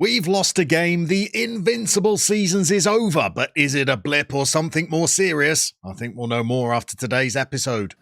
We've lost a game, the Invincible Seasons is over, but is it a blip or something more serious? I think we'll know more after today's episode.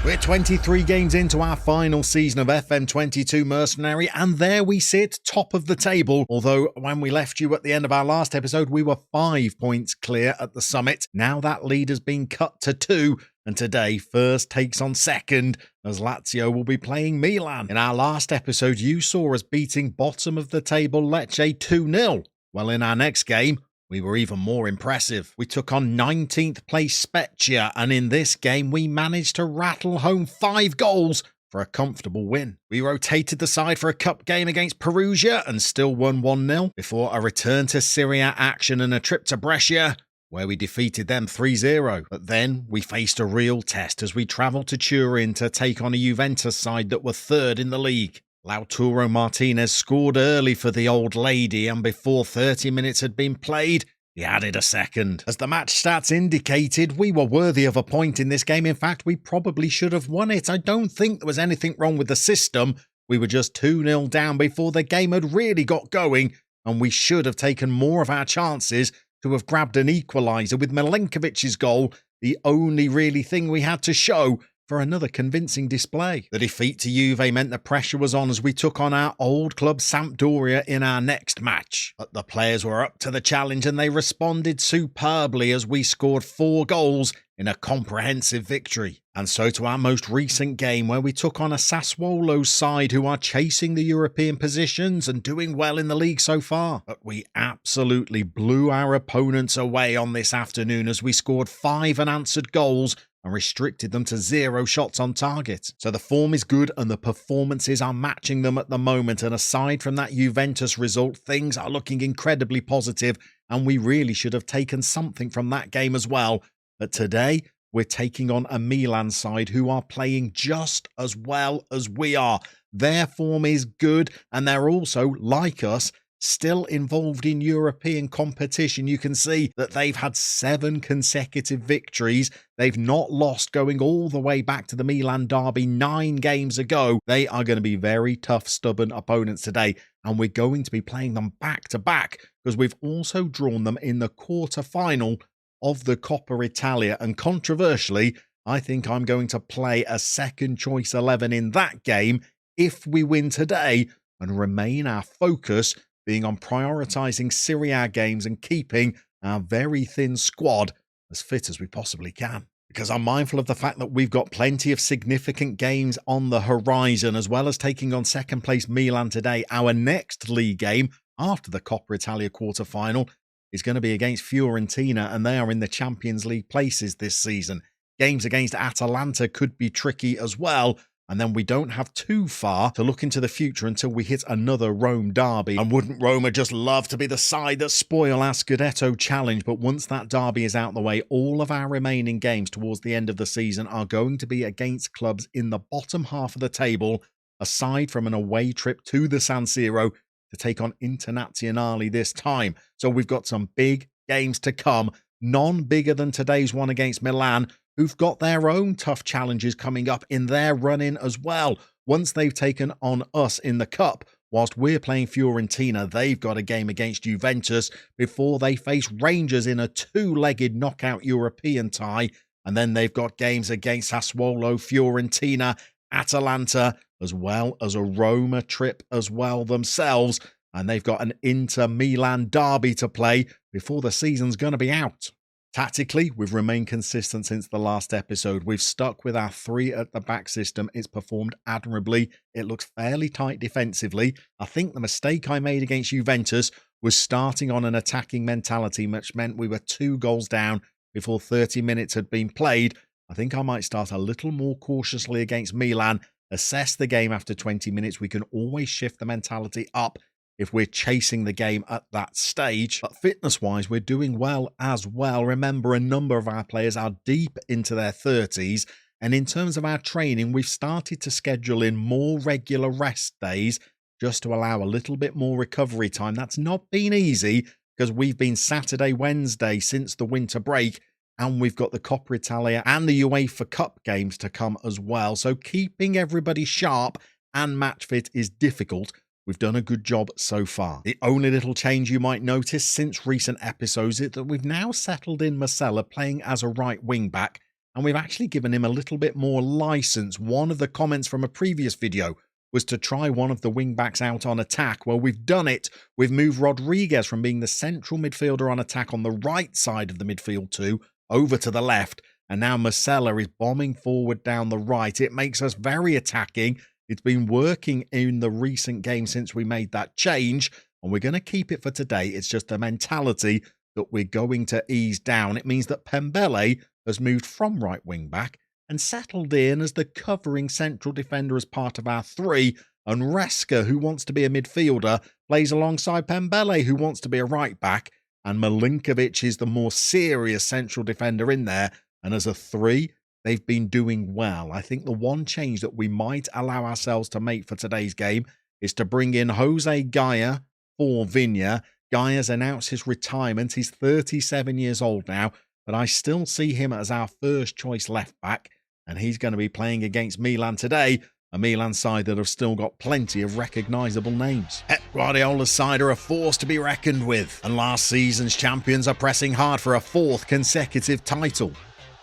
We're 23 games into our final season of FM22 Mercenary, and there we sit, top of the table. Although when we left you at the end of our last episode, we were 5 points clear at the summit. Now that lead has been cut to 2, and today first takes on second, as Lazio will be playing Milan. In our last episode, you saw us beating bottom of the table Lecce 2-0. Well, in our next game, we were even more impressive. We took on 19th place Spezia, and in this game we managed to rattle home 5 goals for a comfortable win. We rotated the side for a cup game against Perugia and still won 1-0 before a return to Serie A action and a trip to Brescia, where we defeated them 3-0. But then we faced a real test as we travelled to Turin to take on a Juventus side that were third in the league. Lautaro Martinez scored early for the old lady, and before 30 minutes had been played, he added a second. As the match stats indicated, we were worthy of a point in this game. In fact, we probably should have won it. I don't think there was anything wrong with the system. We were just 2-0 down before the game had really got going, and we should have taken more of our chances to have grabbed an equaliser with Milenkovic's goal, the only really thing we had to show for another convincing display. The defeat to Juve meant the pressure was on as we took on our old club Sampdoria in our next match. But the players were up to the challenge and they responded superbly as we scored 4 goals in a comprehensive victory. And so to our most recent game, where we took on a Sassuolo side who are chasing the European positions and doing well in the league so far. But we absolutely blew our opponents away on this afternoon as we scored 5 unanswered goals and restricted them to 0 shots on target. So the form is good and the performances are matching them at the moment, and aside from that Juventus result, things are looking incredibly positive, and we really should have taken something from that game as well. But today, we're taking on a Milan side who are playing just as well as we are. Their form is good, and they're also, like us, still involved in European competition. You can see that they've had 7 consecutive victories. They've not lost going all the way back to the Milan derby 9 games ago. They are going to be very tough, stubborn opponents today, and we're going to be playing them back to back because we've also drawn them in the quarter-final of the Coppa Italia, and controversially, I think I'm going to play a second choice 11 in that game if we win today and remain our focus being on prioritising Serie A games and keeping our very thin squad as fit as we possibly can. Because I'm mindful of the fact that we've got plenty of significant games on the horizon, as well as taking on second place Milan today. Our next league game after the Coppa Italia quarter-final is going to be against Fiorentina, and they are in the Champions League places this season. Games against Atalanta could be tricky as well, and then we don't have too far to look into the future until we hit another Rome derby. And wouldn't Roma just love to be the side that spoil our Scudetto challenge? But once that derby is out the way, all of our remaining games towards the end of the season are going to be against clubs in the bottom half of the table, aside from an away trip to the San Siro to take on Internazionale this time. So we've got some big games to come, none bigger than today's one against Milan, who've got their own tough challenges coming up in their run-in as well. Once they've taken on us in the Cup, whilst we're playing Fiorentina, they've got a game against Juventus before they face Rangers in a 2-legged knockout European tie. And then they've got games against Sassuolo, Fiorentina, Atalanta, as well as a Roma trip as well themselves. And they've got an Inter-Milan derby to play before the season's going to be out. Tactically, we've remained consistent since the last episode. We've stuck with our 3 at the back system. It's performed admirably. It looks fairly tight defensively. I think the mistake I made against Juventus was starting on an attacking mentality, which meant we were 2 goals down before 30 minutes had been played. I think I might start a little more cautiously against Milan, assess the game after 20 minutes. We can always shift the mentality up if we're chasing the game at that stage. But fitness-wise, we're doing well as well. Remember, a number of our players are deep into their 30s. And in terms of our training, we've started to schedule in more regular rest days just to allow a little bit more recovery time. That's not been easy because we've been Saturday, Wednesday since the winter break, and we've got the Coppa Italia and the UEFA Cup games to come as well. So keeping everybody sharp and match fit is difficult, we've done a good job so far. The only little change you might notice since recent episodes is that we've now settled in Marcelo playing as a right wing back, and we've actually given him a little bit more license. One of the comments from a previous video was to try one of the wing backs out on attack. Well, we've done it. We've moved Rodriguez from being the central midfielder on attack on the right side of the midfield too, over to the left, and now Marcelo is bombing forward down the right. It makes us very attacking. It's been working in the recent game since we made that change, and we're going to keep it for today. It's just a mentality that we're going to ease down. It means that Pembele has moved from right wing back and settled in as the covering central defender as part of our three, and Reska, who wants to be a midfielder, plays alongside Pembele, who wants to be a right back, and Milinkovic is the more serious central defender in there, and as a three, they've been doing well. I think the one change that we might allow ourselves to make for today's game is to bring in Jose Gaia for Viña. Gaia's announced his retirement. He's 37 years old now, but I still see him as our first choice left back, and he's going to be playing against Milan today, a Milan side that have still got plenty of recognisable names. Pep Guardiola's side are a force to be reckoned with, and last season's champions are pressing hard for a fourth consecutive title.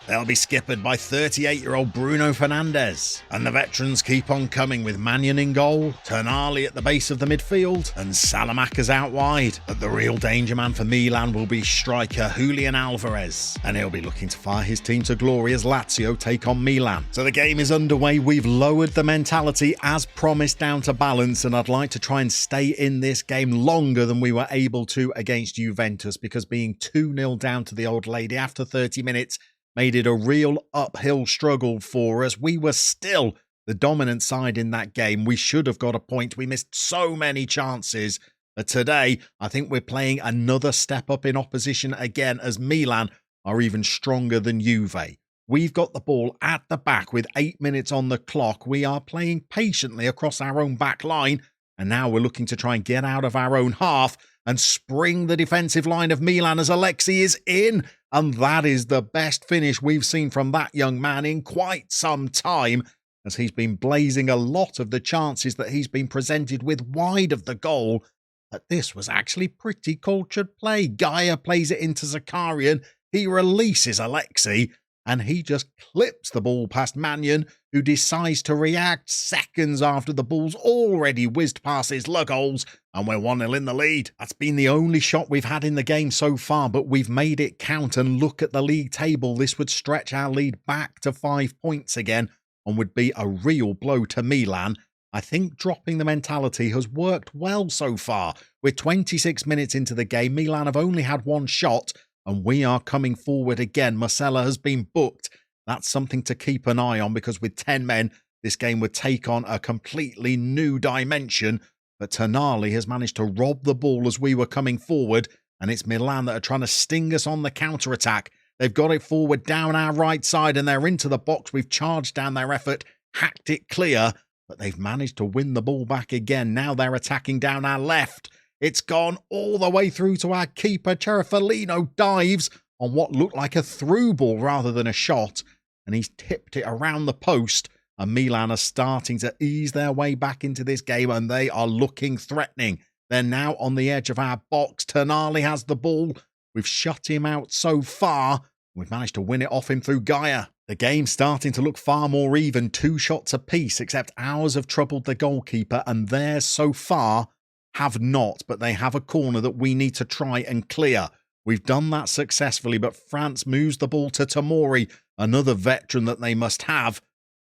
They'll be skippered by 38-year-old Bruno Fernandes. And the veterans keep on coming with Mannion in goal, Tonali at the base of the midfield, and Salamanca's out wide. But the real danger man for Milan will be striker Julian Alvarez. And he'll be looking to fire his team to glory as Lazio take on Milan. So the game is underway. We've lowered the mentality as promised down to balance, and I'd like to try and stay in this game longer than we were able to against Juventus, because being 2-0 down to the old lady after 30 minutes made it a real uphill struggle for us. We were still the dominant side in that game. We should have got a point. We missed so many chances. But today, I think we're playing another step up in opposition again, as Milan are even stronger than Juve. We've got the ball at the back with 8 minutes on the clock. We are playing patiently across our own back line, and now we're looking to try and get out of our own half and spring the defensive line of Milan as Alexi is in. And that is the best finish we've seen from that young man in quite some time, as he's been blazing a lot of the chances that he's been presented with wide of the goal. But this was actually pretty cultured play. Gaia plays it into Zakarian. He releases Alexi, and he just clips the ball past Mannion, who decides to react seconds after the ball's already whizzed past his lug holes, and we're 1-0 in the lead. That's been the only shot we've had in the game so far, but we've made it count, and look at the league table. This would stretch our lead back to 5 points again, and would be a real blow to Milan. I think dropping the mentality has worked well so far. We're 26 minutes into the game. Milan have only had one shot, and we are coming forward again. Marcelo has been booked. That's something to keep an eye on, because with 10 men, this game would take on a completely new dimension. But Tonali has managed to rob the ball as we were coming forward, and it's Milan that are trying to sting us on the counter-attack. They've got it forward down our right side, and they're into the box. We've charged down their effort, hacked it clear, but they've managed to win the ball back again. Now they're attacking down our left. It's gone all the way through to our keeper. Cerefalino dives on what looked like a through ball rather than a shot, and he's tipped it around the post. And Milan are starting to ease their way back into this game, and they are looking threatening. They're now on the edge of our box. Tonali has the ball. We've shut him out so far. We've managed to win it off him through Gaia. The game's starting to look far more even. 2 shots apiece, except ours have troubled the goalkeeper, and theirs so far have not. But they have a corner that we need to try and clear. We've done that successfully, but France moves the ball to Tomori, another veteran that they must have.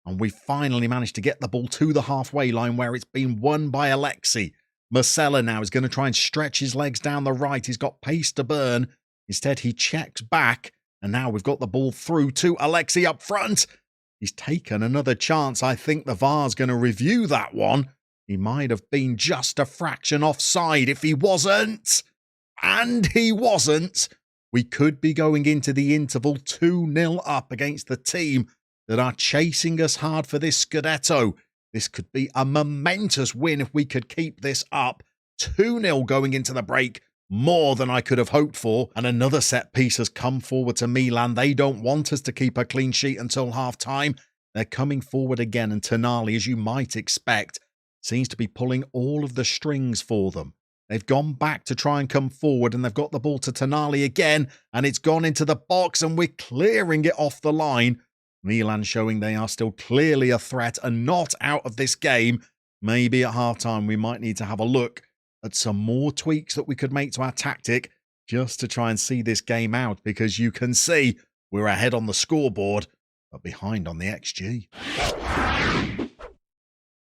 And we finally managed to get the ball to the halfway line, where it's been won by Alexi. Marcelo now is going to try and stretch his legs down the right. He's got pace to burn. Instead, he checks back. And now we've got the ball through to Alexi up front. He's taken another chance. I think the VAR's going to review that one. He might have been just a fraction offside if he wasn't. And he wasn't. We could be going into the interval 2-0 up against the team that are chasing us hard for this Scudetto. This could be a momentous win if we could keep this up. 2-0 going into the break, more than I could have hoped for. And another set piece has come forward to Milan. They don't want us to keep a clean sheet until half-time. They're coming forward again, and Tonali, as you might expect, seems to be pulling all of the strings for them. They've gone back to try and come forward, and they've got the ball to Tonali again, and it's gone into the box, and we're clearing it off the line. Milan showing they are still clearly a threat and not out of this game. Maybe at halftime we might need to have a look at some more tweaks that we could make to our tactic just to try and see this game out, because you can see we're ahead on the scoreboard but behind on the XG.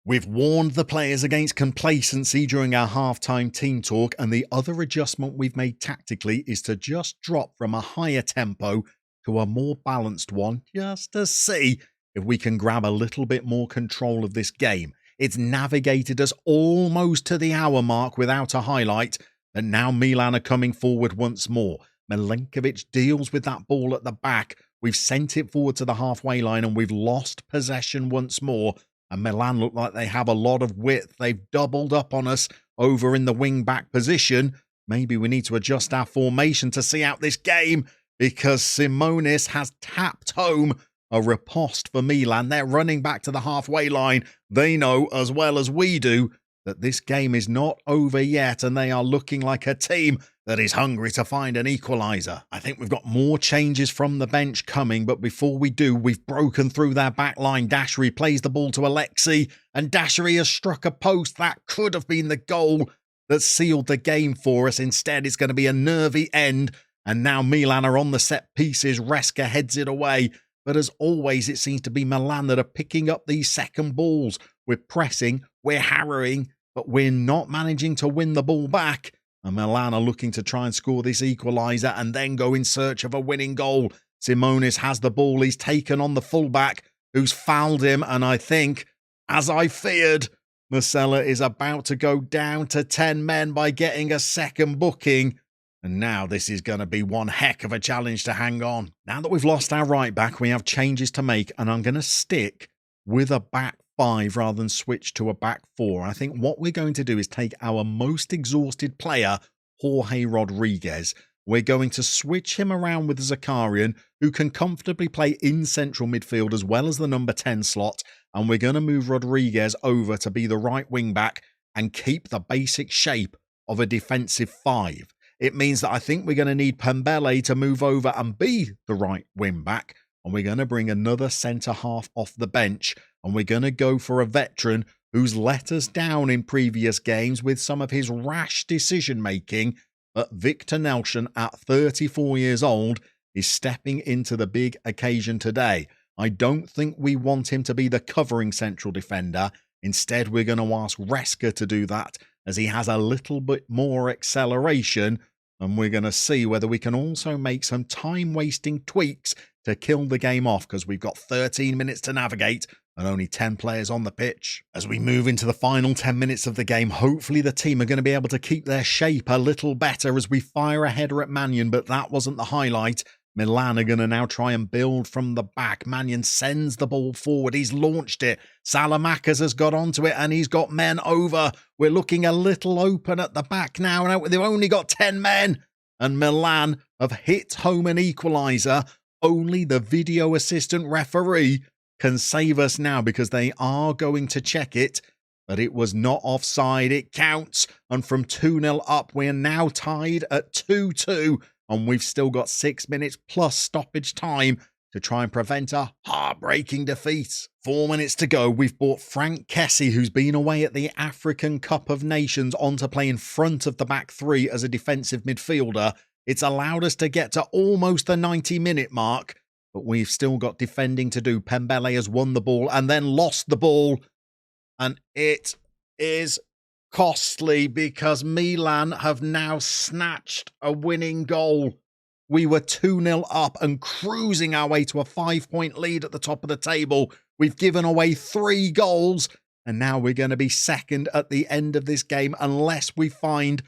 We've warned the players against complacency during our halftime team talk, and the other adjustment we've made tactically is to just drop from a higher tempo to a more balanced one, just to see if we can grab a little bit more control of this game. It's navigated us almost to the hour mark without a highlight, and now Milan are coming forward once more. Milenkovic deals with that ball at the back. We've sent it forward to the halfway line, and we've lost possession once more. And Milan look like they have a lot of width. They've doubled up on us over in the wing-back position. Maybe we need to adjust our formation to see out this game, because Simonis has tapped home a riposte for Milan. They're running back to the halfway line. They know as well as we do that this game is not over yet, and they are looking like a team that is hungry to find an equaliser. I think we've got more changes from the bench coming, but before we do, we've broken through their back line. Dashri plays the ball to Alexi, and Dashri has struck a post. That could have been the goal that sealed the game for us. Instead, it's going to be a nervy end, and now Milan are on the set pieces. Reska heads it away, but as always, it seems to be Milan that are picking up these second balls. We're pressing, we're harrowing, but we're not managing to win the ball back. And Milan are looking to try and score this equaliser and then go in search of a winning goal. Simonis has the ball. He's taken on the fullback who's fouled him. And I think, as I feared, Marcella is about to go down to 10 men by getting a second booking. And now this is going to be one heck of a challenge to hang on. Now that we've lost our right back, we have changes to make, and I'm going to stick with a back five rather than switch to a back four. I think what we're going to do is take our most exhausted player, Jorge Rodriguez. We're going to switch him around with Zakarian, who can comfortably play in central midfield as well as the number 10 slot. And we're going to move Rodriguez over to be the right wing back and keep the basic shape of a defensive five. It means that I think we're going to need Pembele to move over and be the right wing back. And we're going to bring another centre-half off the bench. And we're going to go for a veteran who's let us down in previous games with some of his rash decision-making. But Victor Nelson, at 34 years old, is stepping into the big occasion today. I don't think we want him to be the covering central defender. Instead, we're going to ask Reska to do that, as he has a little bit more acceleration. And we're going to see whether we can also make some time-wasting tweaks to kill the game off, because we've got 13 minutes to navigate and only 10 players on the pitch. As we move into the final 10 minutes of the game, hopefully the team are going to be able to keep their shape a little better as we fire a header at Mannion, but that wasn't the highlight. Milan are going to now try and build from the back. Mannion sends the ball forward. He's launched it. Salamakers has got onto it and he's got men over. We're looking a little open at the back now. Now they've only got 10 men. And Milan have hit home an equaliser. Only the video assistant referee can save us now, because they are going to check it. But it was not offside. It counts. And from 2-0 up, we're now tied at 2-2. And we've still got 6 minutes plus stoppage time to try and prevent a heartbreaking defeat. 4 minutes to go. We've brought Frank Kessie, who's been away at the African Cup of Nations, on to play in front of the back three as a defensive midfielder. It's allowed us to get to almost the 90-minute mark, but we've still got defending to do. Pembele has won the ball and then lost the ball. And it is costly, because Milan have now snatched a winning goal. We were 2-0 up and cruising our way to a 5-point lead at the top of the table. We've given away 3 goals, and now we're going to be second at the end of this game unless we find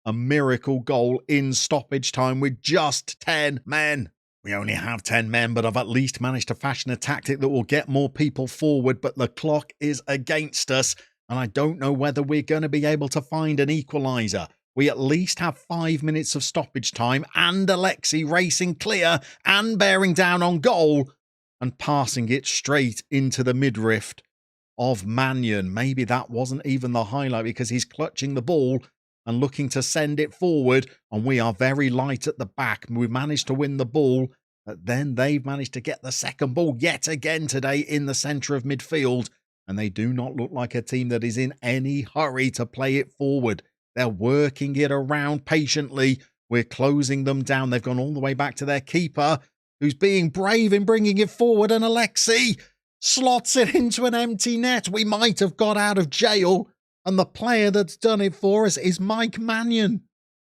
a miracle goal in stoppage time with just 10 men. We only have 10 men, but I've at least managed to fashion a tactic that will get more people forward, but the clock is against us. And I don't know whether we're going to be able to find an equaliser. We at least have 5 minutes of stoppage time, and Alexi racing clear and bearing down on goal and passing it straight into the midriff of Mannion. Maybe that wasn't even the highlight because he's clutching the ball and looking to send it forward, and we are very light at the back. We managed to win the ball, but then they've managed to get the second ball yet again today in the centre of midfield, and they do not look like a team that is in any hurry to play it forward. They're working it around patiently. We're closing them down. They've gone all the way back to their keeper, who's being brave in bringing it forward, and Alexi slots it into an empty net. We might have got out of jail, and the player that's done it for us is Mike Mannion.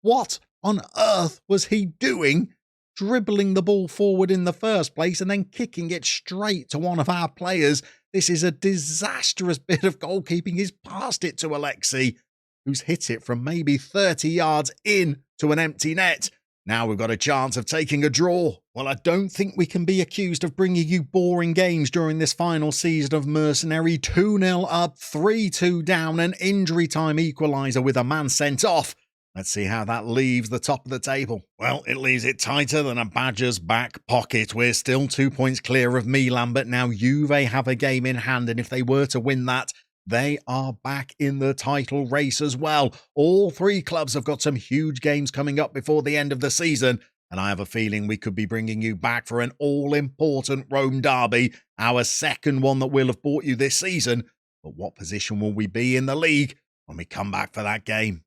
What on earth was he doing, dribbling the ball forward in the first place and then kicking it straight to one of our players? This is a disastrous bit of goalkeeping. He's passed it to Alexi, who's hit it from maybe 30 yards in to an empty net. Now we've got a chance of taking a draw. Well, I don't think we can be accused of bringing you boring games during this final season of Mercenary. 2-0 up, 3-2 down, an injury time equaliser with a man sent off. Let's see how that leaves the top of the table. Well, it leaves it tighter than a badger's back pocket. We're still 2 points clear of Milan, but now Juve have a game in hand, and if they were to win that, they are back in the title race as well. All three clubs have got some huge games coming up before the end of the season, and I have a feeling we could be bringing you back for an all-important Rome derby, our second one that we'll have brought you this season. But what position will we be in the league when we come back for that game?